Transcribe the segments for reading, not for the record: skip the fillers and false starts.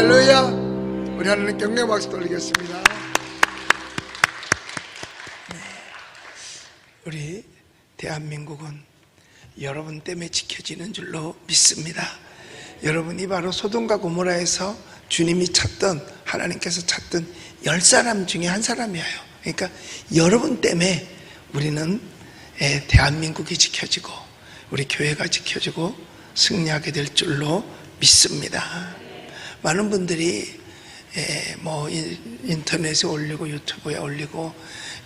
할렐루야. 우리 하나님 경배 박수 돌리겠습니다. 우리 대한민국은 여러분 때문에 지켜지는 줄로 믿습니다. 여러분이 바로 소돔과 고모라에서 주님이 찾던, 하나님께서 찾던 10사람 중에 한 사람이에요. 그러니까 여러분 때문에 우리는 대한민국이 지켜지고 우리 교회가 지켜지고 승리하게 될 줄로 믿습니다. 많은 분들이 뭐 인터넷에 올리고 유튜브에 올리고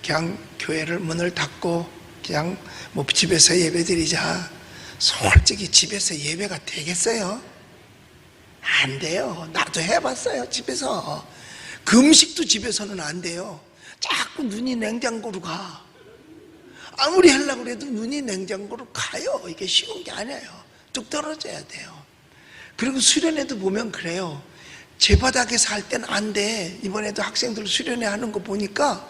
그냥 교회를 문을 닫고 그냥 뭐 집에서 예배 드리자. 솔직히 집에서 예배가 되겠어요? 안 돼요. 나도 해봤어요. 집에서 금식도 집에서는 안 돼요. 자꾸 눈이 냉장고로 가. 아무리 하려고 해도 눈이 냉장고로 가요. 이게 쉬운 게 아니에요. 뚝 떨어져야 돼요. 그리고 수련회도 보면 그래요. 제 바닥에서 할 때는 안 돼. 이번에도 학생들 수련회 하는 거 보니까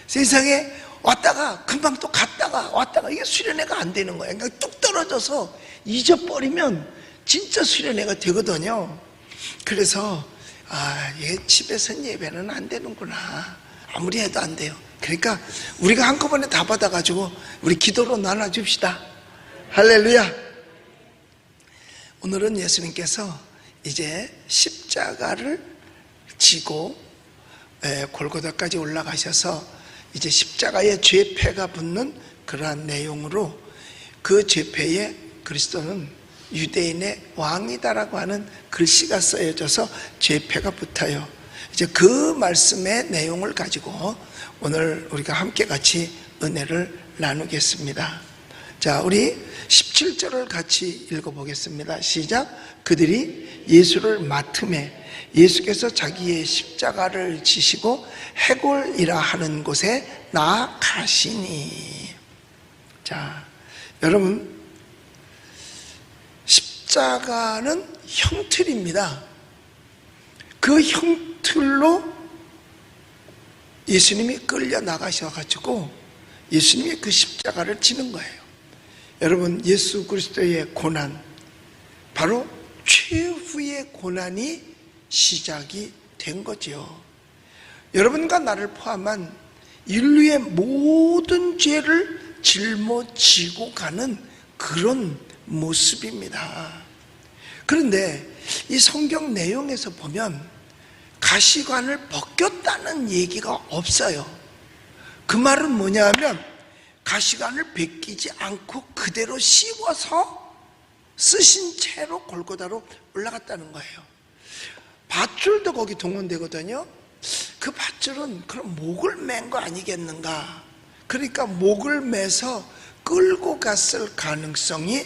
세상에 왔다가 금방 또 갔다가 왔다가 이게 수련회가 안 되는 거예요. 그러니까 뚝 떨어져서 잊어버리면 진짜 수련회가 되거든요. 그래서 얘 집에서 예배는 안 되는구나. 아무리 해도 안 돼요. 그러니까 우리가 한꺼번에 다 받아가지고 우리 기도로 나눠줍시다. 할렐루야. 오늘은 예수님께서 이제 십자가를 지고 골고다까지 올라가셔서 이제 십자가에 죄패가 붙는 그러한 내용으로 그 죄패에 그리스도는 유대인의 왕이다라고 하는 글씨가 쓰여져서 죄패가 붙어요. 이제 그 말씀의 내용을 가지고 오늘 우리가 함께 같이 은혜를 나누겠습니다. 자, 우리 17절을 같이 읽어보겠습니다. 시작. 그들이 예수를 맡음에 예수께서 자기의 십자가를 지시고 해골이라 하는 곳에 나아가시니. 자, 여러분, 십자가는 형틀입니다. 그 형틀로 예수님이 끌려 나가셔가지고 예수님이 그 십자가를 지는 거예요. 여러분, 예수 그리스도의 고난, 바로 최후의 고난이 시작이 된 거죠. 여러분과 나를 포함한 인류의 모든 죄를 짊어지고 가는 그런 모습입니다. 그런데 이 성경 내용에서 보면 가시관을 벗겼다는 얘기가 없어요. 그 말은 뭐냐 하면 가시관을 벗기지 않고 그대로 씌워서 쓰신 채로 골고다로 올라갔다는 거예요. 밧줄도 거기 동원되거든요. 그 밧줄은 그럼 목을 맨 거 아니겠는가? 그러니까 목을 매서 끌고 갔을 가능성이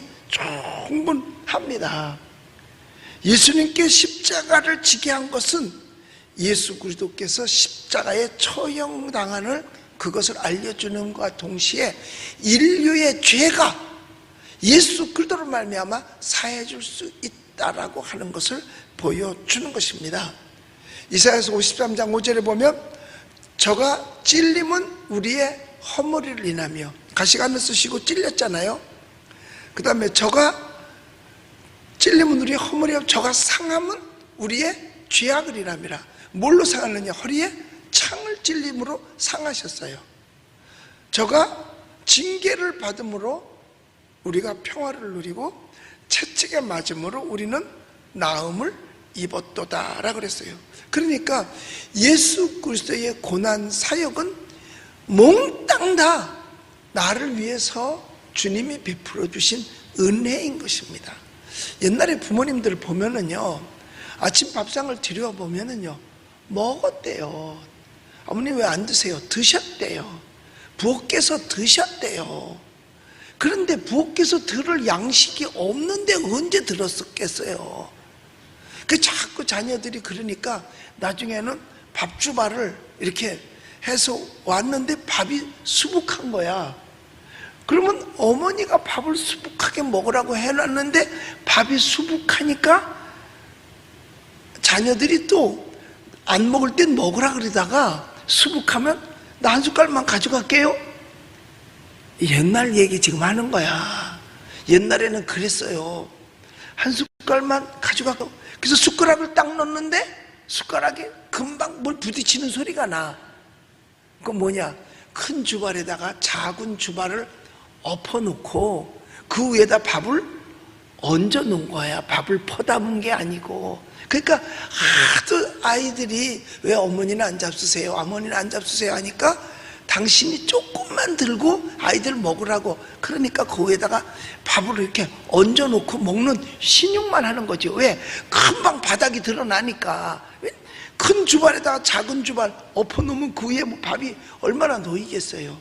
충분합니다. 예수님께 십자가를 지게 한 것은 예수 그리스도께서 십자가에 처형당하는 그것을 알려주는 것과 동시에 인류의 죄가 예수 그리스도로 말미암아 사해줄 수 있다라고 하는 것을 보여주는 것입니다. 이사야서 53장 5절에 보면 저가 찔림은 우리의 허물을 인하며, 가시관을 쓰시고 찔렸잖아요. 그 다음에 저가 찔림은 우리의 허물이요 저가 상함은 우리의 죄악을 인함이라. 뭘로 상하느냐? 허리에 창을 찔림으로 상하셨어요. 저가 징계를 받음으로 우리가 평화를 누리고 채찍에 맞음으로 우리는 나음을 입었도다라고 그랬어요. 그러니까 예수 그리스도의 고난 사역은 몽땅 다 나를 위해서 주님이 베풀어 주신 은혜인 것입니다. 옛날에 부모님들 보면은요, 아침 밥상을 들여 보면은요, 먹었대요. 어머니 왜 안 드세요? 드셨대요. 부엌께서 드셨대요. 그런데 부엌께서 들을 양식이 없는데 언제 들었겠어요? 그 자꾸 자녀들이 그러니까 나중에는 밥주발을 이렇게 해서 왔는데 밥이 수북한 거야. 그러면 어머니가 밥을 수북하게 먹으라고 해놨는데 밥이 수북하니까 자녀들이 또 안 먹을 땐 먹으라 그러다가 수북하면 나 한 숟갈만 가져갈게요. 옛날 얘기 지금 하는 거야. 옛날에는 그랬어요. 한 숟갈만 가져가고, 그래서 숟가락을 딱 넣는데 숟가락에 금방 뭘 부딪히는 소리가 나. 그건 뭐냐? 큰 주발에다가 작은 주발을 엎어놓고 그 위에다 밥을 얹어 놓은 거야. 밥을 퍼담은 게 아니고. 그러니까 하도 아이들이 왜 어머니는 안 잡수세요? 어머니는 안 잡수세요? 하니까 당신이 조금만 들고 아이들 먹으라고. 그러니까 그 위에다가 밥을 이렇게 얹어 놓고 먹는 신용만 하는 거지. 왜? 금방 바닥이 드러나니까. 큰 주발에다가 작은 주발 엎어놓으면 그 위에 뭐 밥이 얼마나 놓이겠어요.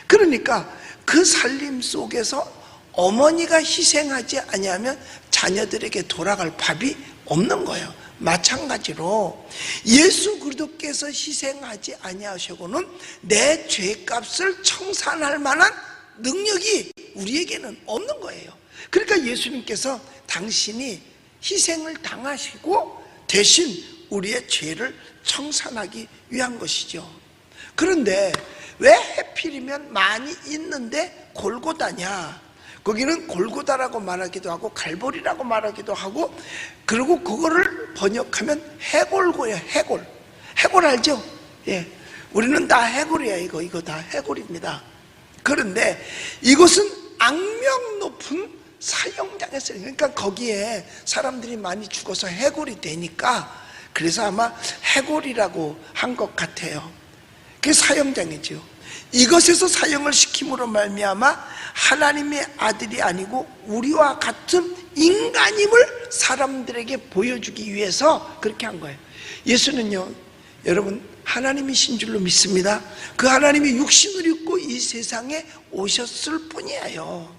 그러니까 그 살림 속에서 어머니가 희생하지 아니하면 자녀들에게 돌아갈 밥이 없는 거예요. 마찬가지로 예수 그리스도께서 희생하지 아니하시고는 내 죄값을 청산할 만한 능력이 우리에게는 없는 거예요. 그러니까 예수님께서 당신이 희생을 당하시고 대신 우리의 죄를 청산하기 위한 것이죠. 그런데 왜 하필이면 많이 있는데 골고다냐? 거기는 골고다라고 말하기도 하고 갈보리라고 말하기도 하고, 그리고 그거를 번역하면 해골고예요. 해골. 해골 알죠? 예. 우리는 다 해골이야. 이거 다 해골입니다. 그런데 이것은 악명 높은 사형장이었어요. 그러니까 거기에 사람들이 많이 죽어서 해골이 되니까, 그래서 아마 해골이라고 한 것 같아요. 그게 사형장이죠. 이것에서 사형을 시킴으로 말미암아 하나님의 아들이 아니고 우리와 같은 인간임을 사람들에게 보여주기 위해서 그렇게 한 거예요. 예수는요, 여러분, 하나님이신 줄로 믿습니다. 그 하나님이 육신을 입고 이 세상에 오셨을 뿐이에요.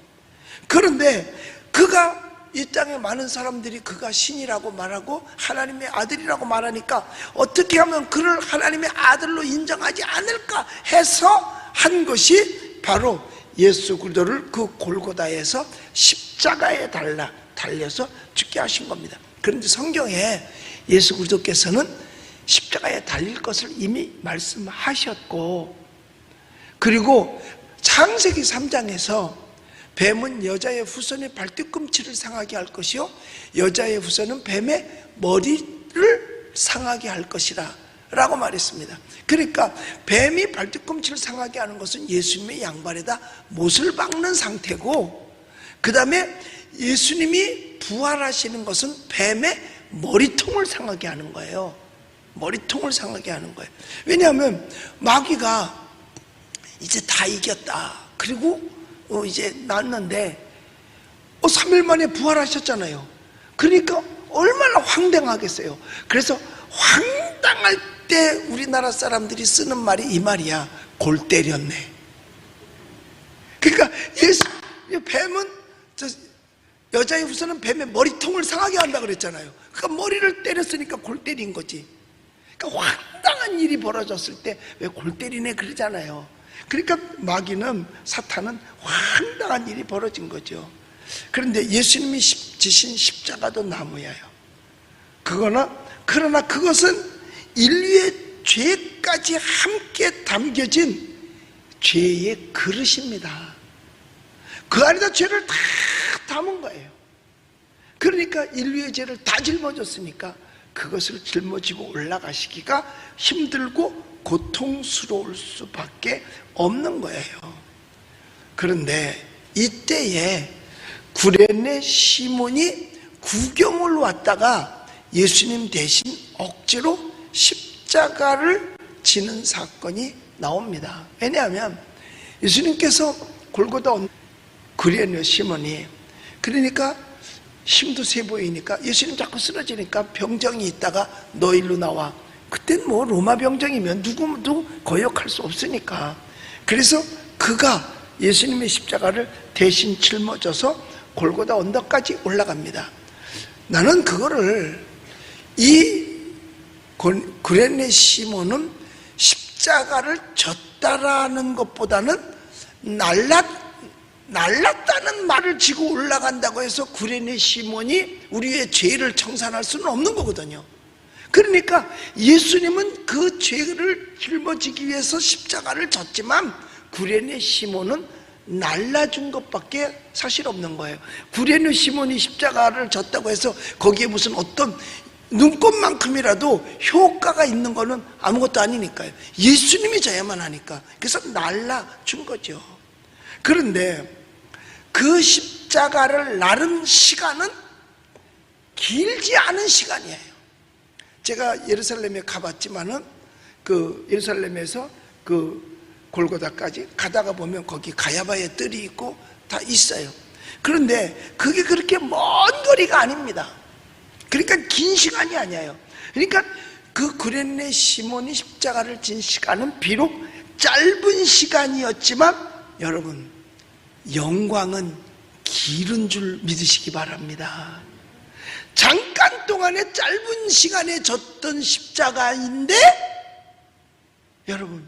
그런데 그가 이 땅에 많은 사람들이 그가 신이라고 말하고 하나님의 아들이라고 말하니까 어떻게 하면 그를 하나님의 아들로 인정하지 않을까 해서 한 것이 바로 예수 그리스도를 그 골고다에서 십자가에 달려서 죽게 하신 겁니다. 그런데 성경에 예수 그리스도께서는 십자가에 달릴 것을 이미 말씀하셨고, 그리고 창세기 3장에서 뱀은 여자의 후손의 발뒤꿈치를 상하게 할 것이요 여자의 후손은 뱀의 머리를 상하게 할 것이라 라고 말했습니다. 그러니까 뱀이 발뒤꿈치를 상하게 하는 것은 예수님의 양발에다 못을 박는 상태고, 그 다음에 예수님이 부활하시는 것은 뱀의 머리통을 상하게 하는 거예요. 머리통을 상하게 하는 거예요. 왜냐하면 마귀가 이제 다 이겼다, 그리고 이제 났는데 3일 만에 부활하셨잖아요. 그러니까 얼마나 황당하겠어요. 그래서 황당할 때 우리나라 사람들이 쓰는 말이 이 말이야. 골 때렸네. 그러니까 뱀은 여자의 후손은 뱀의 머리통을 상하게 한다 그랬잖아요. 그러니까 머리를 때렸으니까 골 때린 거지. 그러니까 황당한 일이 벌어졌을 때 왜 골 때리네 그러잖아요. 그러니까 마귀는, 사탄은 황당한 일이 벌어진 거죠. 그런데 예수님이 지신 십자가도 나무야요. 그러나 그것은 인류의 죄까지 함께 담겨진 죄의 그릇입니다. 그 안에다 죄를 다 담은 거예요. 그러니까 인류의 죄를 다 짊어졌으니까 그것을 짊어지고 올라가시기가 힘들고 고통스러울 수밖에 없는 거예요. 그런데 이때에 구레네 시몬이 구경을 왔다가 예수님 대신 억지로 십자가를 지는 사건이 나옵니다. 왜냐하면 예수님께서 골고다 구레네 시몬이, 그러니까 힘도 세 보이니까 예수님 자꾸 쓰러지니까 병정이 있다가 너 일로 나와. 그땐 뭐 로마 병정이면 누구도 거역할 수 없으니까. 그래서 그가 예수님의 십자가를 대신 짊어져서 골고다 언덕까지 올라갑니다. 나는 그거를, 이 구레네 시몬은 십자가를 졌다라는 것보다는 날랐다는 말을 지고 올라간다고 해서 구레네 시몬이 우리의 죄를 청산할 수는 없는 거거든요. 그러니까 예수님은 그 죄를 짊어지기 위해서 십자가를 졌지만 구레네 시몬은 날라준 것밖에 사실 없는 거예요. 구레네 시몬이 십자가를 졌다고 해서 거기에 무슨 어떤 눈꽃만큼이라도 효과가 있는 거는 아무것도 아니니까요. 예수님이 져야만 하니까. 그래서 날라준 거죠. 그런데 그 십자가를 나른 시간은 길지 않은 시간이에요. 제가 예루살렘에 가봤지만은 그 예루살렘에서 그 골고다까지 가다가 보면 거기 가야바의 뜰이 있고 다 있어요. 그런데 그게 그렇게 먼 거리가 아닙니다. 그러니까 긴 시간이 아니에요. 그러니까 그 구레네 시몬이 십자가를 진 시간은 비록 짧은 시간이었지만 여러분, 영광은 길은 줄 믿으시기 바랍니다. 잠깐 동안의 짧은 시간에 졌던 십자가인데 여러분,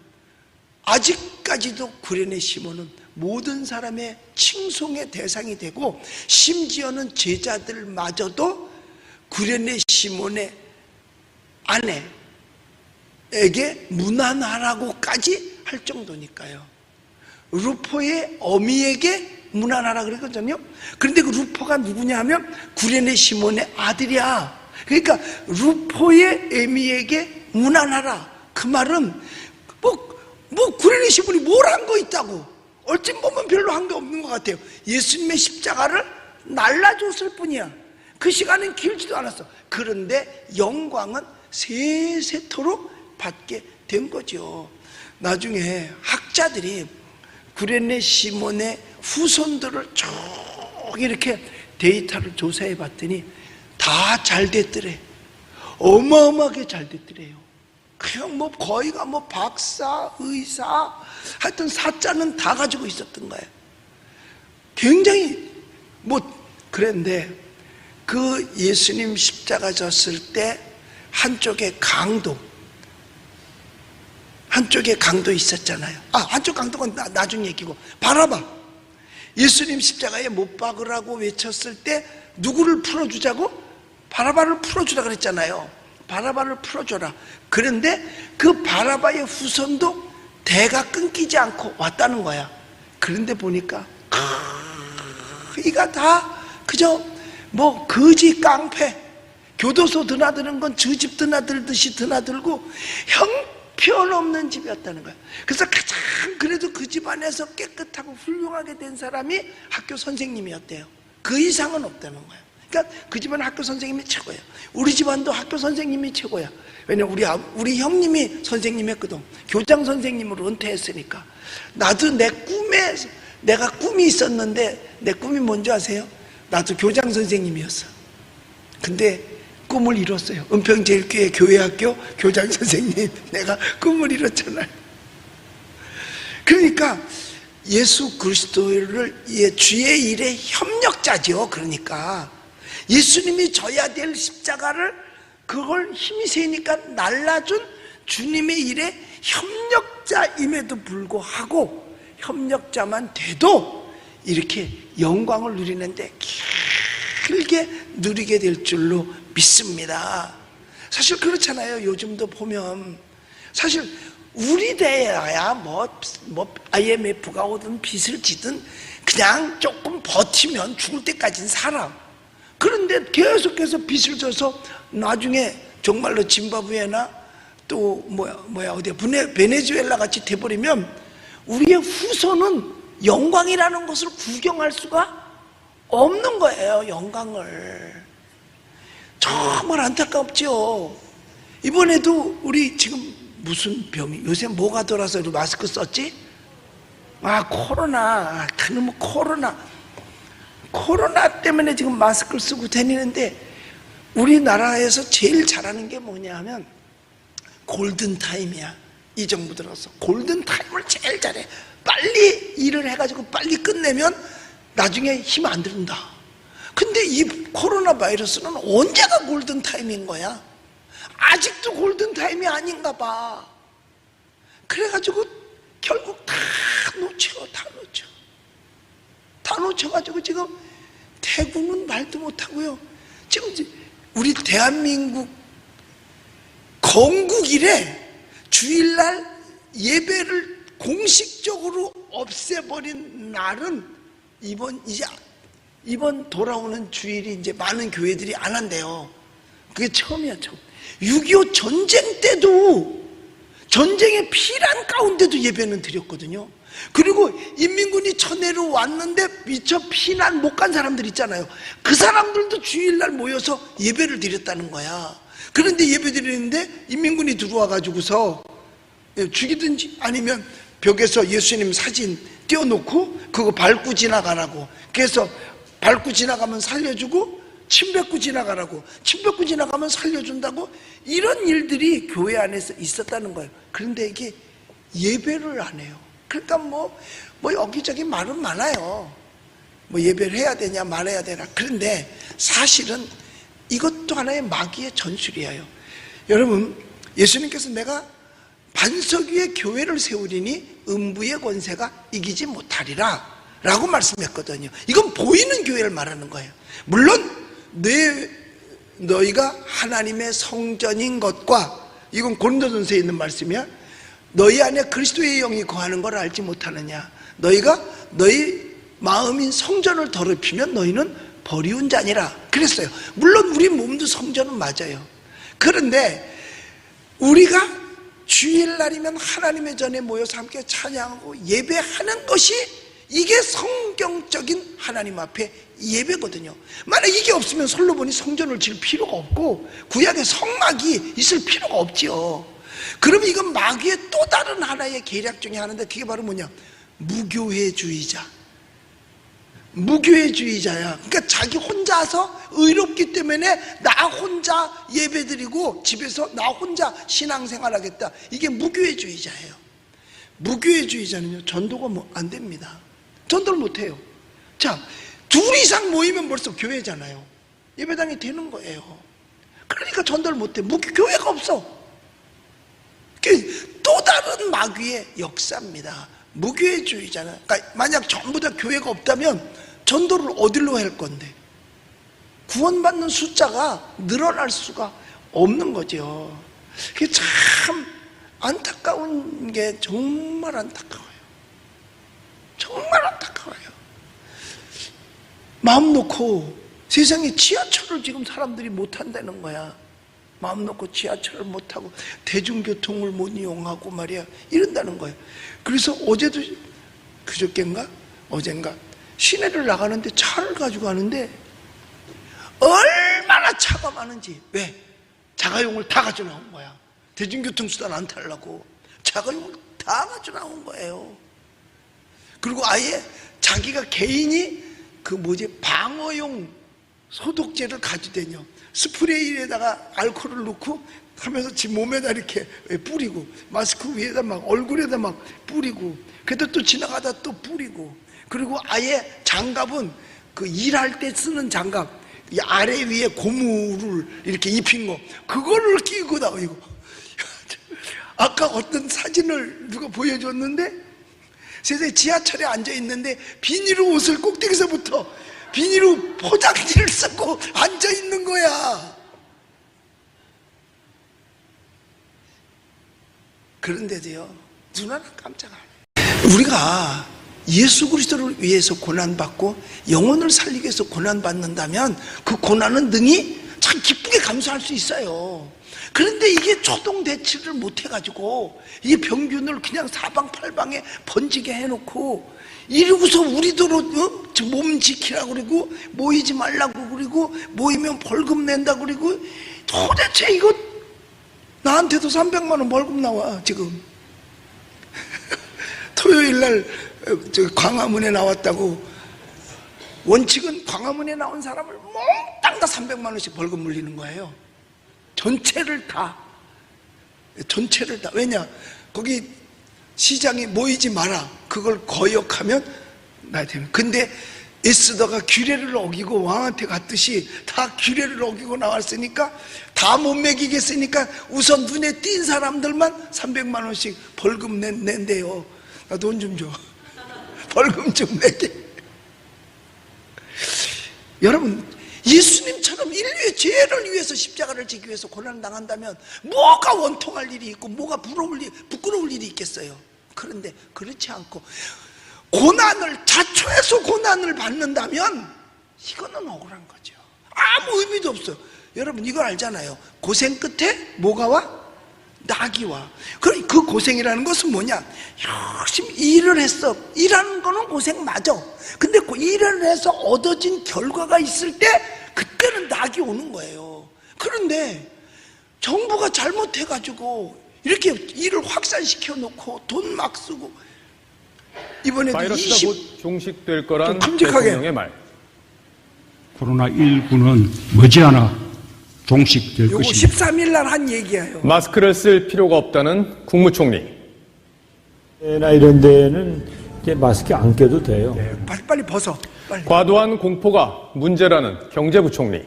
아직까지도 구레네 시몬은 모든 사람의 칭송의 대상이 되고, 심지어는 제자들마저도 구레네 시몬의 아내에게 문안하라고까지 할 정도니까요. 루포의 어미에게 문안하라 그랬거든요. 그런데 그 루포가 누구냐 하면 구레네 시몬의 아들이야. 그러니까 루포의 어미에게 문안하라. 그 말은 뭐 구레네 시몬이 뭘 한 거 있다고, 얼핏 보면 별로 한 게 없는 것 같아요. 예수님의 십자가를 날라줬을 뿐이야. 그 시간은 길지도 않았어. 그런데 영광은 세세토록 받게 된 거죠. 나중에 학자들이 구레네 시몬의 후손들을 쭉 이렇게 데이터를 조사해 봤더니 다 잘 됐더래. 어마어마하게 잘 됐더래요. 그냥 뭐 거의가 뭐 박사, 의사, 하여튼 사자는 다 가지고 있었던 거예요. 굉장히 그랬는데 그 예수님 십자가 졌을 때 한쪽에 강도 있었잖아요. 한쪽 강도는 나중 얘기고, 바라바 예수님 십자가에 못 박으라고 외쳤을 때 누구를 풀어주자고? 바라바를 풀어주라 그랬잖아요. 바라바를 풀어줘라. 그런데 그 바라바의 후손도 대가 끊기지 않고 왔다는 거야. 그런데 보니까 이가 다 그저 거지 깡패, 교도소 드나드는 건 저 집 드나들듯이 드나들고 형편없는 집이었다는 거야. 그래서 가장 그래도 그 집안에서 깨끗하고 훌륭하게 된 사람이 학교 선생님이었대요. 그 이상은 없다는 거야. 그러니까 그 집안 학교 선생님이 최고예요. 우리 집안도 학교 선생님이 최고야. 왜냐면 우리 형님이 선생님했거든. 교장 선생님으로 은퇴했으니까. 나도 내가 꿈이 있었는데, 내 꿈이 뭔지 아세요? 나도 교장 선생님이었어. 근데 꿈을 이뤘어요. 은평제일교회 교회학교 교장 선생님. 내가 꿈을 이뤘잖아요. 그러니까 예수 그리스도를 주의 일의 협력자죠. 그러니까 예수님이 져야 될 십자가를 그걸 힘이 세니까 날라준 주님의 일의 협력자임에도 불구하고 협력자만 돼도 이렇게 영광을 누리는데 길게 누리게 될 줄로 믿습니다. 사실 그렇잖아요. 요즘도 보면 사실 우리 대야 IMF가 오든 빚을 지든 그냥 조금 버티면 죽을 때까지는 살아. 그런데 계속해서 빚을 져서 나중에 정말로 짐바브웨나 또 어디 베네수엘라 같이 돼버리면 우리의 후손은 영광이라는 것을 구경할 수가 없는 거예요. 영광을. 정말 안타깝죠. 이번에도 우리 지금 무슨 병이, 요새 뭐가 돌아서 우리 마스크 썼지? 코로나. 그놈의 코로나 때문에 지금 마스크를 쓰고 다니는데, 우리나라에서 제일 잘하는 게 뭐냐 하면 골든타임이야. 이 정부 들어서 골든타임을 제일 잘해. 빨리 일을 해가지고 빨리 끝내면 나중에 힘 안 들는다. 근데 이 코로나 바이러스는 언제가 골든타임인 거야? 아직도 골든타임이 아닌가 봐. 그래가지고 결국 다 놓쳐가지고 지금 태국은 말도 못하고요. 지금 우리 대한민국 건국 이래 주일날 예배를 공식적으로 없애버린 날은 이번 돌아오는 주일이 이제 많은 교회들이 안 한대요. 그게 처음이야, 처음. 6.25 전쟁 때도 전쟁의 피란 가운데도 예배는 드렸거든요. 그리고 인민군이 쳐내려 왔는데 미처 피난 못 간 사람들 있잖아요. 그 사람들도 주일날 모여서 예배를 드렸다는 거야. 그런데 예배 드리는데 인민군이 들어와 가지고서 죽이든지 아니면 벽에서 예수님 사진 띄워놓고 그거 밟고 지나가라고, 그래서 밟고 지나가면 살려주고 침 뱉고 지나가라고, 침 뱉고 지나가면 살려준다고, 이런 일들이 교회 안에서 있었다는 거예요. 그런데 이게 예배를 안 해요. 그러니까 뭐 여기저기 말은 많아요. 뭐 예배를 해야 되냐 말해야 되나. 그런데 사실은 이것도 하나의 마귀의 전술이에요. 여러분, 예수님께서 내가 반석 위에 교회를 세우리니 음부의 권세가 이기지 못하리라 라고 말씀했거든요. 이건 보이는 교회를 말하는 거예요. 물론 너희가 하나님의 성전인 것과, 이건 고린도전서에 있는 말씀이야. 너희 안에 그리스도의 영이 거하는 걸 알지 못하느냐. 너희가 너희 마음인 성전을 더럽히면 너희는 버리운 자니라 그랬어요. 물론 우리 몸도 성전은 맞아요. 그런데 우리가 주일날이면 하나님의 전에 모여서 함께 찬양하고 예배하는 것이, 이게 성경적인 하나님 앞에 예배거든요. 만약 이게 없으면 솔로몬이 성전을 지을 필요가 없고 구약에 성막이 있을 필요가 없지요. 그러면 이건 마귀의 또 다른 하나의 계략 중에 하나인데, 그게 바로 뭐냐, 무교회주의자. 무교회주의자야. 그러니까 자기 혼자서 의롭기 때문에 나 혼자 예배드리고 집에서 나 혼자 신앙생활 하겠다. 이게 무교회주의자예요. 무교회주의자는요, 전도가 안 됩니다. 전도를 못해요. 자, 둘 이상 모이면 벌써 교회잖아요. 예배당이 되는 거예요. 그러니까 전도를 못해. 교회가 없어. 또 다른 마귀의 역사입니다. 무교회주의잖아요. 그러니까 만약 전부 다 교회가 없다면 전도를 어디로 할 건데? 구원받는 숫자가 늘어날 수가 없는 거죠. 그게 참 안타까운 게, 정말 안타까워요. 정말 안타까워요. 마음 놓고 세상에 지하철을 지금 사람들이 못 한다는 거야. 마음 놓고 지하철을 못 하고 대중교통을 못 이용하고 말이야, 이런다는 거예요. 그래서 어제도, 그저께인가 어젠가 시내를 나가는데 차를 가지고 가는데 얼마나 차가 많은지. 왜? 자가용을 다 가지고 나온 거야. 대중교통수단 안 타려고 자가용을 다 가지고 나온 거예요. 그리고 아예 자기가 개인이 방어용 소독제를 가지고 다녀. 스프레이에다가 알코올을 넣고 하면서 지 몸에다 이렇게 뿌리고, 마스크 위에다 막, 얼굴에다 막 뿌리고, 그래도 또 지나가다 또 뿌리고, 그리고 아예 장갑은 일할 때 쓰는 장갑, 이 아래 위에 고무를 이렇게 입힌 거, 그거를 끼고 나오고. 아까 어떤 사진을 누가 보여줬는데, 세상에 지하철에 앉아 있는데 비닐로 옷을 꼭대기서부터 비닐로 포장지를 쓰고 앉아 있는 거야. 그런데도요, 눈 하나 깜짝 안 해요. 우리가 예수 그리스도를 위해서 고난받고 영혼을 살리기 위해서 고난받는다면 그 고난은 능히 참 기쁘게 감수할 수 있어요. 그런데 이게 초동대치를 못해가지고 이 병균을 그냥 사방팔방에 번지게 해놓고, 이러고서 우리도로 몸 지키라고 그러고 모이지 말라고 그러고 모이면 벌금 낸다고 그러고, 도대체 이거 나한테도 300만 원 벌금 나와 지금. 토요일날 광화문에 나왔다고. 원칙은 광화문에 나온 사람을 몽땅 다 300만 원씩 벌금 물리는 거예요. 전체를 다. 왜냐, 거기 시장에 모이지 마라, 그걸 거역하면 나야 되는. 근데 에스더가 규례를 어기고 왕한테 갔듯이 다 규례를 어기고 나왔으니까, 다 못 먹이겠으니까 우선 눈에 띈 사람들만 300만 원씩 벌금 낸대요. 나 돈 좀 줘. 벌금 좀 내게. 여러분, 예수님처럼 인류의 죄를 위해서 십자가를 지기 위해서 고난을 당한다면 뭐가 원통할 일이 있고 뭐가 부끄러울 일이 있겠어요. 그런데 그렇지 않고 자초해서 고난을 받는다면 이거는 억울한 거죠. 아무 의미도 없어요. 여러분 이거 알잖아요. 고생 끝에 뭐가 와? 낙이 와. 그럼 그 고생이라는 것은 뭐냐? 열심히 일을 했어. 일하는 거는 고생 맞아. 근데 그 일을 해서 얻어진 결과가 있을 때 그때는 낙이 오는 거예요. 그런데 정부가 잘못해가지고 이렇게 일을 확산시켜 놓고 돈 막 쓰고, 이번에도 바이러스가 곧 종식될 거란 큼직하게 대통령의 말. 코로나19는 머지않아 종식될 요거 것입니다. 13일 날 한 얘기예요. 마스크를 쓸 필요가 없다는 국무총리. 나 이런 데는 이제 마스크 안 껴도 돼요. 빨리 벗어. 빨리. 과도한 공포가 문제라는 경제부총리.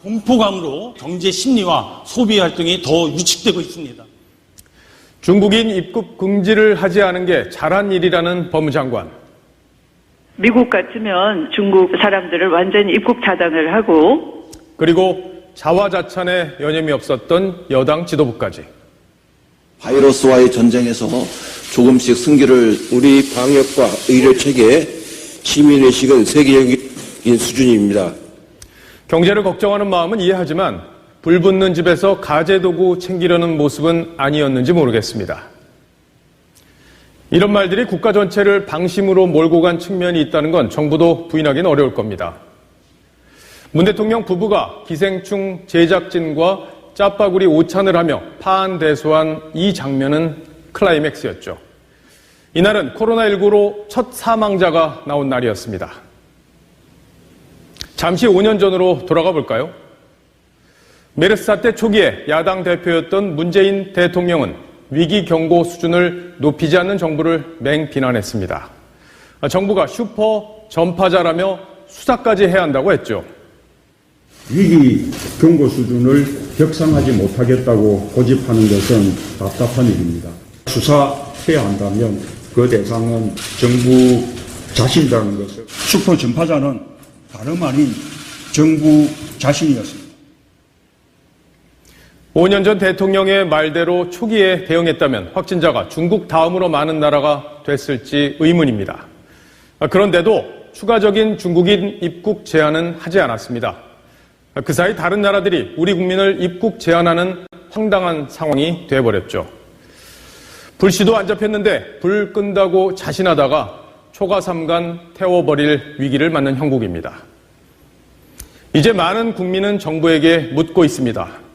공포감으로 경제 심리와 소비 활동이 더 위축되고 있습니다. 중국인 입국 금지를 하지 않은 게 잘한 일이라는 법무장관. 미국 같으면 중국 사람들을 완전히 입국 차단을 하고, 그리고 자화자찬에 여념이 없었던 여당 지도부까지. 바이러스와의 전쟁에서 조금씩 승기를 우리 방역과 의료 체계에 시민의식은 세계적인 수준입니다. 경제를 걱정하는 마음은 이해하지만 불 붙는 집에서 가재도구 챙기려는 모습은 아니었는지 모르겠습니다. 이런 말들이 국가 전체를 방심으로 몰고 간 측면이 있다는 건 정부도 부인하기는 어려울 겁니다. 문 대통령 부부가 기생충 제작진과 짜파구리 오찬을 하며 파안대소한 이 장면은 클라이맥스였죠. 이날은 코로나19로 첫 사망자가 나온 날이었습니다. 잠시 5년 전으로 돌아가 볼까요? 메르스 사태 초기에 야당 대표였던 문재인 대통령은 위기 경고 수준을 높이지 않는 정부를 맹비난했습니다. 정부가 슈퍼 전파자라며 수사까지 해야 한다고 했죠. 위기 경고 수준을 격상하지 못하겠다고 고집하는 것은 답답한 일입니다. 수사해야 한다면 그 대상은 정부 자신이라는 것을. 슈퍼 전파자는 다름 아닌 정부 자신이었습니다. 5년 전 대통령의 말대로 초기에 대응했다면 확진자가 중국 다음으로 많은 나라가 됐을지 의문입니다. 그런데도 추가적인 중국인 입국 제한은 하지 않았습니다. 그 사이 다른 나라들이 우리 국민을 입국 제한하는 황당한 상황이 돼버렸죠. 불씨도 안 잡혔는데 불 끈다고 자신하다가 초가삼간 태워버릴 위기를 맞는 형국입니다. 이제 많은 국민은 정부에게 묻고 있습니다.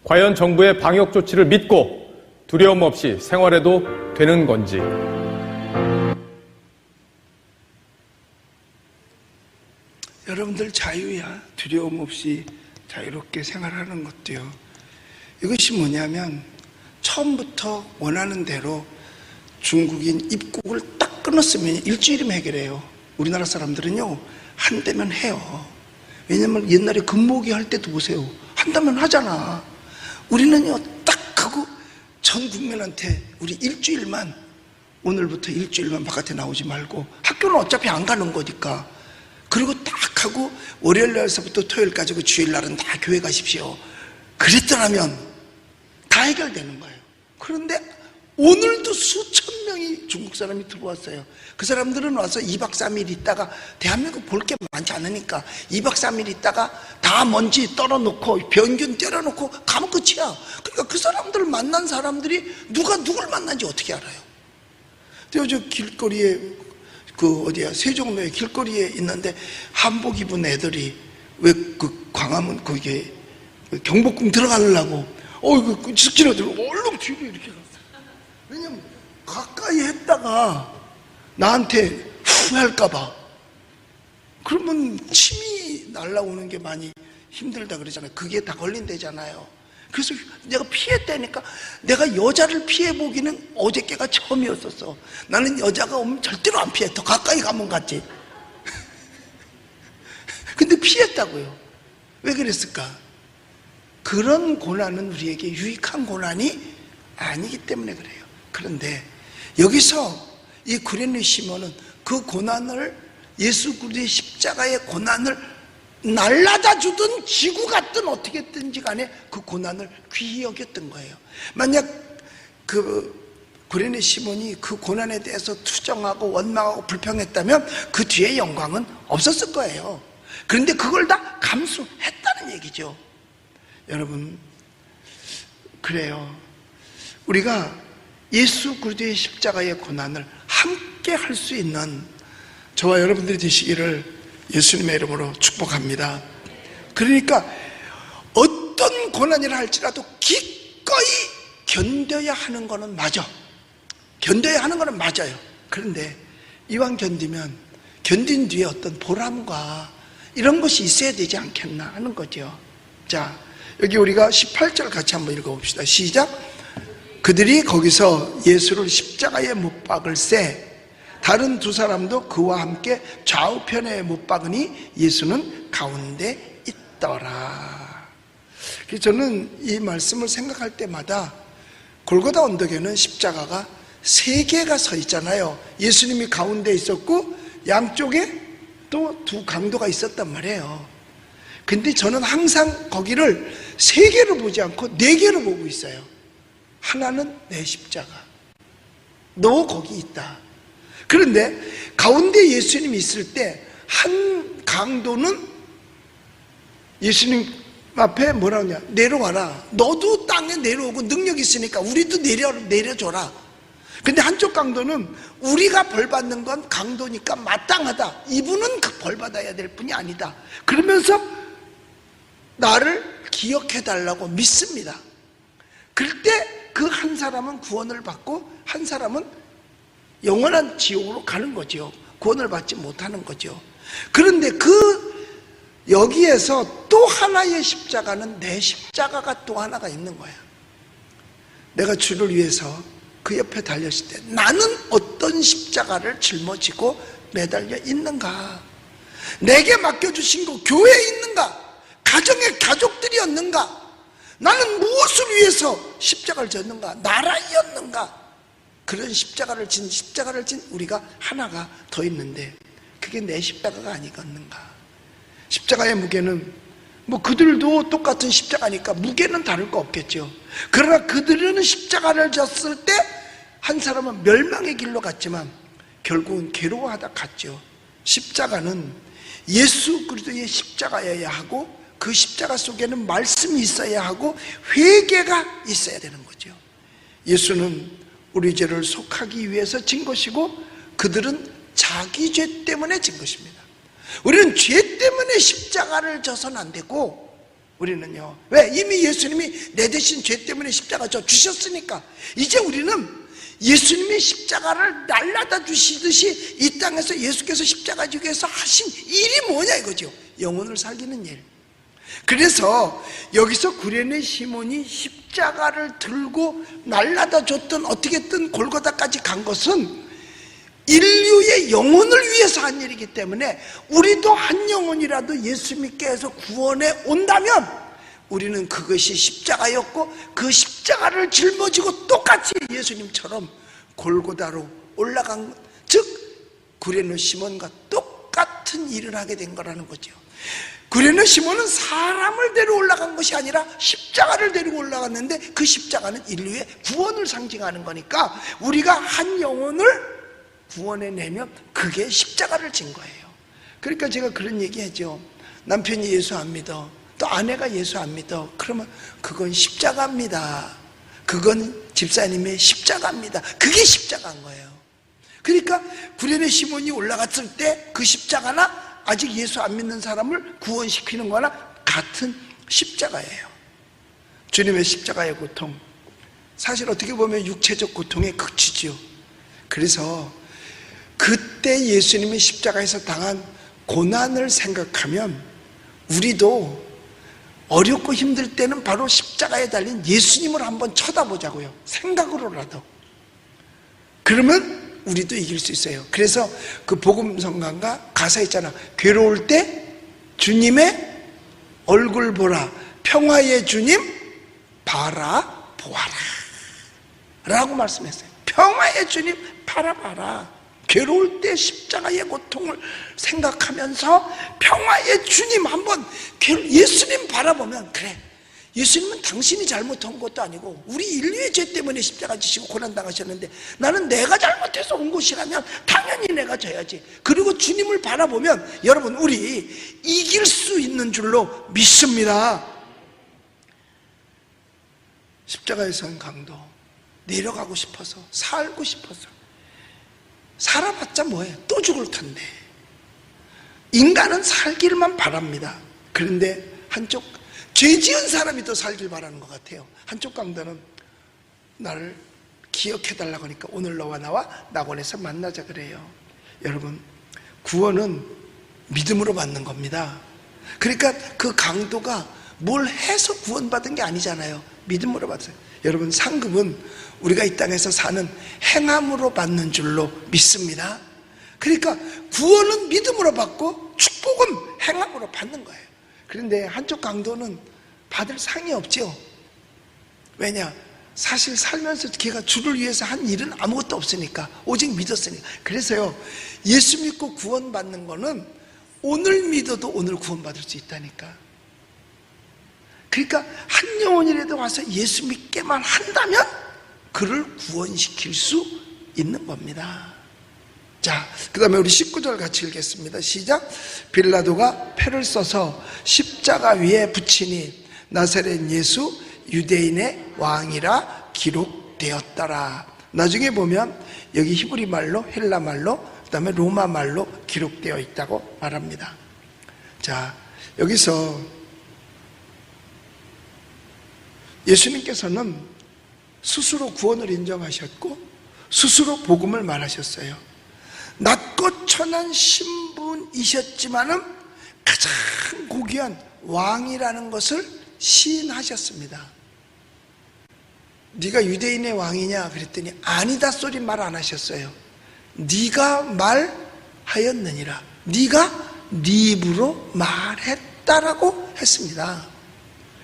과연 정부의 방역 조치를 믿고 두려움 없이 생활해도 되는 건지. 여러분들 자유야. 두려움 없이 자유롭게 생활하는 것도요. 이것이 뭐냐면 처음부터 원하는 대로 중국인 입국을 딱 끊었으면 일주일이면 해결해요. 우리나라 사람들은요, 한다면 해요. 왜냐면 옛날에 금모기 할 때도 보세요. 한다면 하잖아. 우리는요, 딱 하고 전 국민한테 우리 일주일만, 오늘부터 일주일만 바깥에 나오지 말고, 학교는 어차피 안 가는 거니까. 그리고 딱 하고 월요일 날서부터 토요일까지 그 주일날은 다 교회 가십시오. 그랬더라면 다 해결되는 거예요. 그런데 오늘도 수천 명이 중국 사람이 들어왔어요. 그 사람들은 와서 2박 3일 있다가, 대한민국 볼 게 많지 않으니까 2박 3일 있다가 다 먼지 떨어놓고 병균 때려놓고 가면 끝이야. 그러니까 그 사람들을 만난 사람들이 누가 누굴 만난지 어떻게 알아요? 저 길거리에 세종로에 길거리에 있는데 한복 입은 애들이 왜 그 광화문 거기에 경복궁 들어가려고 그 지키려들고 얼른 뒤로 이렇게 갔어요. 왜냐면 가까이 했다가 나한테 후회할까봐. 그러면 침이 날라오는 게 많이 힘들다 그러잖아요. 그게 다 걸린대잖아요. 그래서 내가 피했다니까. 내가 여자를 피해보기는 어저께가 처음이었었어. 나는 여자가 오면 절대로 안 피해. 더 가까이 가면 갔지. 근데 피했다고요. 왜 그랬을까? 그런 고난은 우리에게 유익한 고난이 아니기 때문에 그래요. 그런데 여기서 이 구레네 시몬은 그 고난을, 예수 그리스도의 십자가의 고난을 날라다 주든 지구 갔든 어떻게든지 간에 그 고난을 귀히 여겼던 거예요. 만약 그 구레네 시몬이 그 고난에 대해서 투정하고 원망하고 불평했다면 그 뒤에 영광은 없었을 거예요. 그런데 그걸 다 감수했다는 있다는 얘기죠. 여러분, 그래요. 우리가 예수 그리스도의 십자가의 고난을 함께 할 수 있는 저와 여러분들이 되시기를 예수님의 이름으로 축복합니다. 그러니까 어떤 고난이라 할지라도 기꺼이 견뎌야 하는 거는 맞아. 견뎌야 하는 거는 맞아요. 그런데 이왕 견디면 견딘 뒤에 어떤 보람과 이런 것이 있어야 되지 않겠나 하는 거죠. 자, 여기 우리가 18절 같이 한번 읽어봅시다. 시작. 그들이 거기서 예수를 십자가에 못 박을세 다른 두 사람도 그와 함께 좌우편에 못 박으니 예수는 가운데 있더라. 그래서 저는 이 말씀을 생각할 때마다 골고다 언덕에는 십자가가 3개가 서 있잖아요. 예수님이 가운데 있었고 양쪽에 또 두 강도가 있었단 말이에요. 근데 저는 항상 거기를 3개로 보지 않고 4개로 보고 있어요. 하나는 내 십자가. 너 거기 있다. 그런데 가운데 예수님이 있을 때 한 강도는 예수님 앞에 뭐라고 하냐, 내려와라. 너도 땅에 내려오고 능력 있으니까 우리도 내려줘라. 근데 한쪽 강도는 우리가 벌 받는 건 강도니까 마땅하다. 이분은 벌 받아야 될 분이 아니다. 그러면서 나를 기억해 달라고 믿습니다. 그럴 때 그 한 사람은 구원을 받고 한 사람은 영원한 지옥으로 가는 거죠. 구원을 받지 못하는 거죠. 그런데 여기에서 또 하나의 십자가는 내 십자가가 또 하나가 있는 거야. 내가 주를 위해서 그 옆에 달렸을 때 나는 어떤 십자가를 짊어지고 매달려 있는가? 내게 맡겨주신 거 교회에 있는가? 가정의 가족들이었는가? 나는 무엇을 위해서 십자가를 졌는가? 나라였는가? 그런 십자가를 진 우리가 하나가 더 있는데 그게 내 십자가가 아니겠는가? 십자가의 무게는 뭐 그들도 똑같은 십자가니까 무게는 다를 거 없겠죠. 그러나 그들은 십자가를 졌을 때 한 사람은 멸망의 길로 갔지만 결국은 괴로워하다 갔죠. 십자가는 예수 그리스도의 십자가여야 하고 그 십자가 속에는 말씀이 있어야 하고 회개가 있어야 되는 거죠. 예수는 우리 죄를 속하기 위해서 진 것이고 그들은 자기 죄 때문에 진 것입니다. 우리는 죄 때문에 십자가를 져서는 안 되고 우리는요, 왜? 이미 예수님이 내 대신 죄 때문에 십자가 져 주셨으니까 이제 우리는 예수님이 십자가를 날라다 주시듯이 이 땅에서 예수께서 십자가 지기 위해서 하신 일이 뭐냐 이거죠. 영혼을 살리는 일. 그래서 여기서 구레네 시몬이 십자가를 들고 날라다 줬던 어떻게든 골고다까지 간 것은 인류의 영혼을 위해서 한 일이기 때문에 우리도 한 영혼이라도 예수님께서 구원에 온다면 우리는 그것이 십자가였고 그 십자가를 짊어지고 똑같이 예수님처럼 골고다로 올라간, 즉 구레네 시몬과 똑같은 일을 하게 된 거라는 거죠. 구레네 시몬은 사람을 데리고 올라간 것이 아니라 십자가를 데리고 올라갔는데 그 십자가는 인류의 구원을 상징하는 거니까 우리가 한 영혼을 구원해내면 그게 십자가를 진 거예요. 그러니까 제가 그런 얘기하죠. 남편이 예수 안 믿어, 또 아내가 예수 안 믿어, 그러면 그건 십자가입니다. 그건 집사님의 십자가입니다. 그게 십자가인 거예요. 그러니까 구레네 시몬이 올라갔을 때 그 십자가나 아직 예수 안 믿는 사람을 구원시키는 거나 같은 십자가예요. 주님의 십자가의 고통, 사실 어떻게 보면 육체적 고통의 극치지요. 그래서 그때 예수님이 십자가에서 당한 고난을 생각하면 우리도 어렵고 힘들 때는 바로 십자가에 달린 예수님을 한번 쳐다보자고요. 생각으로라도. 그러면 우리도 이길 수 있어요. 그래서 그 복음성가가 가사 있잖아. 괴로울 때 주님의 얼굴 보라, 평화의 주님 바라보아라 라고 말씀했어요. 평화의 주님 바라봐라. 괴로울 때 십자가의 고통을 생각하면서 평화의 주님 한번 예수님 바라보면 그래, 예수님은 당신이 잘못한 것도 아니고 우리 인류의 죄 때문에 십자가 지시고 고난당하셨는데 나는 내가 잘못해서 온 것이라면 당연히 내가 져야지. 그리고 주님을 바라보면 여러분 우리 이길 수 있는 줄로 믿습니다. 십자가에서 온 강도 내려가고 싶어서 살고 싶어서 살아봤자 뭐해? 또 죽을 텐데. 인간은 살기를만 바랍니다. 그런데 한쪽 죄 지은 사람이 더 살길 바라는 것 같아요. 한쪽 강도는 나를 기억해달라고 하니까 오늘 너와 나와 낙원에서 만나자 그래요. 여러분 구원은 믿음으로 받는 겁니다. 그러니까 그 강도가 뭘 해서 구원받은 게 아니잖아요. 믿음으로 받았어요. 여러분 상급은 우리가 이 땅에서 사는 행함으로 받는 줄로 믿습니다. 그러니까 구원은 믿음으로 받고 축복은 행함으로 받는 거예요. 그런데 한쪽 강도는 받을 상이 없죠. 왜냐? 사실 살면서 걔가 주를 위해서 한 일은 아무것도 없으니까 오직 믿었으니까. 그래서요 예수 믿고 구원받는 거는 오늘 믿어도 오늘 구원받을 수 있다니까. 그러니까 한 영혼이라도 와서 예수 믿게만 한다면 그를 구원시킬 수 있는 겁니다. 자, 그 다음에 우리 19절 같이 읽겠습니다. 시작. 빌라도가 패를 써서 십자가 위에 붙이니 나사렛 예수 유대인의 왕이라 기록되었더라. 나중에 보면 여기 히브리 말로, 헬라 말로, 그 다음에 로마 말로 기록되어 있다고 말합니다. 자, 여기서 예수님께서는 스스로 구원을 인정하셨고 스스로 복음을 말하셨어요. 낮고 천한 신분이셨지만은 가장 고귀한 왕이라는 것을 시인하셨습니다. 네가 유대인의 왕이냐 그랬더니 아니다 소리 말 안 하셨어요. 네가 말하였느니라. 네가 네 입으로 말했다라고 했습니다.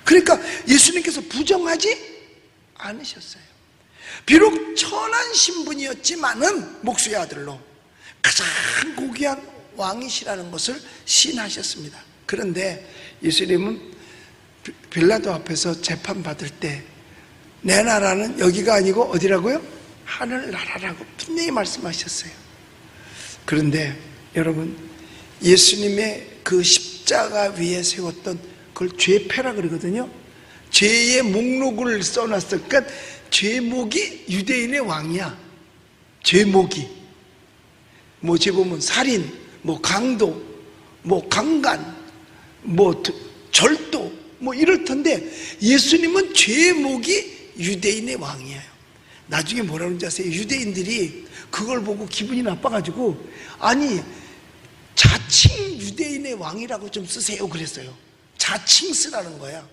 그러니까 예수님께서 부정하지 않으셨어요. 비록 천한 신분이었지만은 목수의 아들로 가장 고귀한 왕이시라는 것을 시인하셨습니다. 그런데 예수님은 빌라도 앞에서 재판받을 때 내 나라는 여기가 아니고 어디라고요? 하늘나라라고 분명히 말씀하셨어요. 그런데 여러분 예수님의 그 십자가 위에 세웠던 그걸 죄패라 그러거든요. 죄의 목록을 써놨어. 그러니까 죄목이 유대인의 왕이야. 죄목이 뭐 제보면 살인, 뭐 강도, 뭐 강간, 뭐 절도, 뭐 이럴 텐데 예수님은 죄목이 유대인의 왕이에요. 나중에 뭐라 그런지 아세요? 유대인들이 그걸 보고 기분이 나빠가지고 아니 자칭 유대인의 왕이라고 좀 쓰세요 그랬어요. 자칭 쓰라는 거야.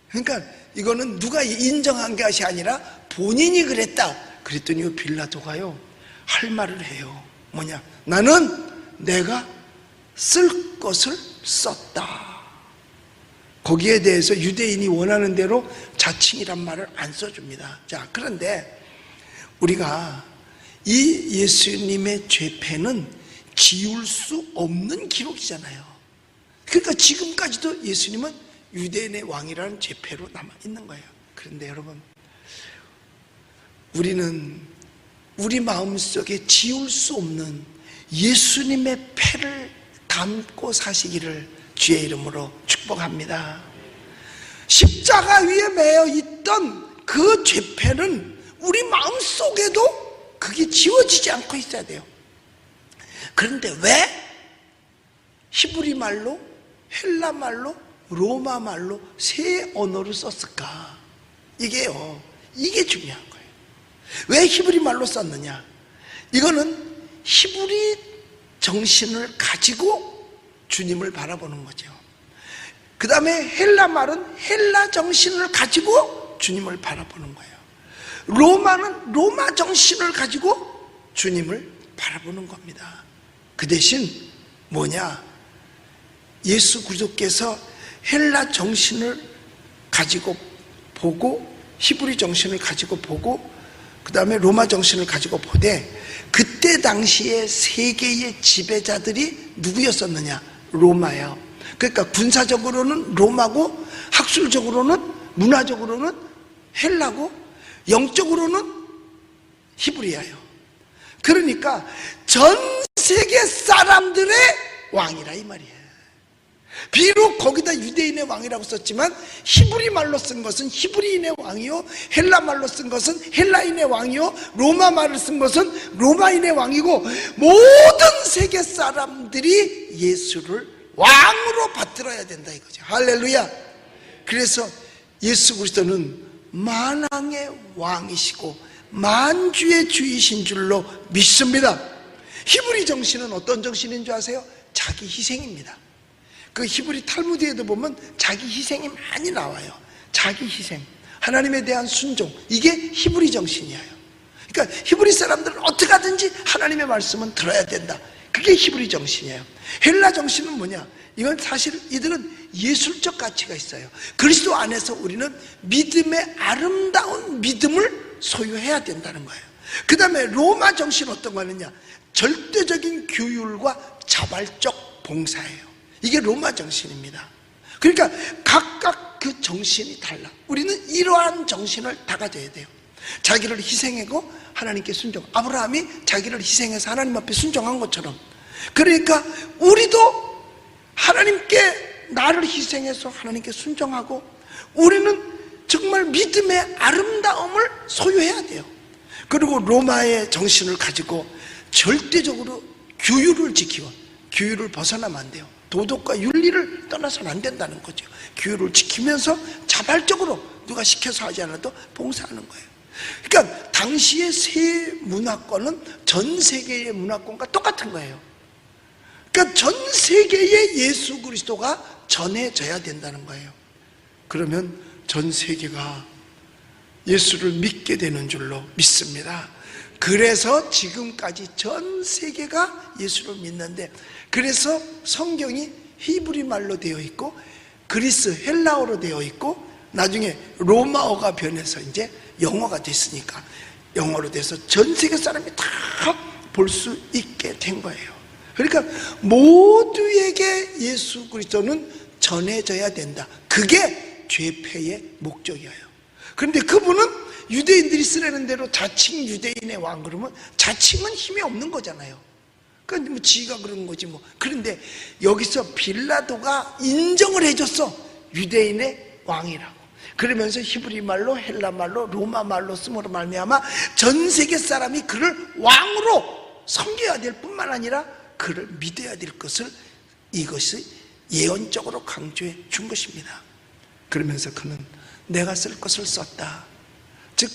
그러니까 이거는 누가 인정한 것이 아니라 본인이 그랬다. 그랬더니 빌라도가요 할 말을 해요. 뭐냐? 나는 내가 쓸 것을 썼다. 거기에 대해서 유대인이 원하는 대로 자칭이란 말을 안 써줍니다. 자, 그런데 우리가 이 예수님의 죄패는 지울 수 없는 기록이잖아요. 그러니까 지금까지도 예수님은 유대인의 왕이라는 죄패로 남아있는 거예요. 그런데 여러분 우리는 우리 마음속에 지울 수 없는 예수님의 패를 담고 사시기를 주의 이름으로 축복합니다. 십자가 위에 매여 있던 그 죄패는 우리 마음속에도 그게 지워지지 않고 있어야 돼요. 그런데 왜 히브리 말로, 헬라 말로, 로마 말로 세 언어를 썼을까? 이게요, 이게 중요한 거예요. 왜 히브리 말로 썼느냐? 이거는 히브리 정신을 가지고 주님을 바라보는 거죠. 그 다음에 헬라 말은 헬라 정신을 가지고 주님을 바라보는 거예요. 로마는 로마 정신을 가지고 주님을 바라보는 겁니다. 그 대신 뭐냐? 예수 그리스도께서 헬라 정신을 가지고 보고 히브리 정신을 가지고 보고 그 다음에 로마 정신을 가지고 보되 그때 당시에 세계의 지배자들이 누구였었느냐? 로마요. 그러니까 군사적으로는 로마고, 학술적으로는, 문화적으로는 헬라고, 영적으로는 히브리야예요. 그러니까 전 세계 사람들의 왕이라 이 말이에요. 비록 거기다 유대인의 왕이라고 썼지만 히브리 말로 쓴 것은 히브리인의 왕이요, 헬라 말로 쓴 것은 헬라인의 왕이요, 로마 말을 쓴 것은 로마인의 왕이고, 모든 세계 사람들이 예수를 왕으로 받들어야 된다 이거죠. 할렐루야. 그래서 예수 그리스도는 만왕의 왕이시고 만주의 주이신 줄로 믿습니다. 히브리 정신은 어떤 정신인 줄 아세요? 자기 희생입니다. 그 히브리 탈무드에도 보면 자기 희생이 많이 나와요. 자기 희생, 하나님에 대한 순종, 이게 히브리 정신이에요. 그러니까 히브리 사람들은 어떻게 하든지 하나님의 말씀은 들어야 된다. 그게 히브리 정신이에요. 헬라 정신은 뭐냐? 이건 사실 이들은 예술적 가치가 있어요. 그리스도 안에서 우리는 믿음의 아름다운 믿음을 소유해야 된다는 거예요. 그 다음에 로마 정신 어떤 거느냐? 절대적인 규율과 자발적 봉사예요. 이게 로마 정신입니다. 그러니까 각각 그 정신이 달라. 우리는 이러한 정신을 다 가져야 돼요. 자기를 희생하고 하나님께 순종. 아브라함이 자기를 희생해서 하나님 앞에 순종한 것처럼, 그러니까 우리도 하나님께 나를 희생해서 하나님께 순종하고, 우리는 정말 믿음의 아름다움을 소유해야 돼요. 그리고 로마의 정신을 가지고 절대적으로 규율을 지키고, 규율을 벗어나면 안 돼요. 도덕과 윤리를 떠나서는 안 된다는 거죠. 규율을 지키면서 자발적으로 누가 시켜서 하지 않아도 봉사하는 거예요. 그러니까 당시의 세 문화권은 전 세계의 문화권과 똑같은 거예요. 그러니까 전 세계에 예수 그리스도가 전해져야 된다는 거예요. 그러면 전 세계가 예수를 믿게 되는 줄로 믿습니다. 그래서 지금까지 전 세계가 예수를 믿는데, 그래서 성경이 히브리 말로 되어 있고 그리스 헬라어로 되어 있고 나중에 로마어가 변해서 이제 영어가 됐으니까 영어로 돼서 전 세계 사람이 다 볼 수 있게 된 거예요. 그러니까 모두에게 예수 그리스도는 전해져야 된다. 그게 죄패의 목적이에요. 그런데 그분은 유대인들이 쓰려는 대로 자칭 유대인의 왕 그러면 자칭은 힘이 없는 거잖아요. 그러니까 뭐 지가 그런 거지 뭐. 그런데 여기서 빌라도가 인정을 해줬어. 유대인의 왕이라고. 그러면서 히브리 말로, 헬라 말로, 로마 말로 쓰므로 말미암아 전 세계 사람이 그를 왕으로 섬겨야 될 뿐만 아니라 그를 믿어야 될 것을, 이것이 예언적으로 강조해 준 것입니다. 그러면서 그는 내가 쓸 것을 썼다. 즉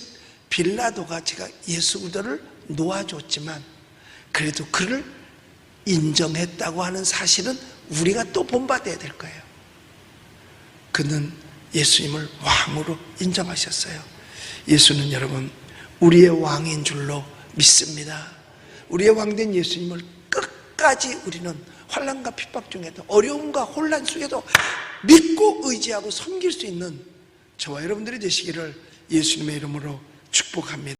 빌라도가 제가 예수 그리스도를 놓아줬지만 그래도 그를 인정했다고 하는 사실은 우리가 또 본받아야 될 거예요. 그는 예수님을 왕으로 인정하셨어요. 예수는 여러분 우리의 왕인 줄로 믿습니다. 우리의 왕된 예수님을 끝까지 우리는 환난과 핍박 중에도, 어려움과 혼란 속에도 믿고 의지하고 섬길 수 있는 저와 여러분들이 되시기를 예수님의 이름으로 축복합니다.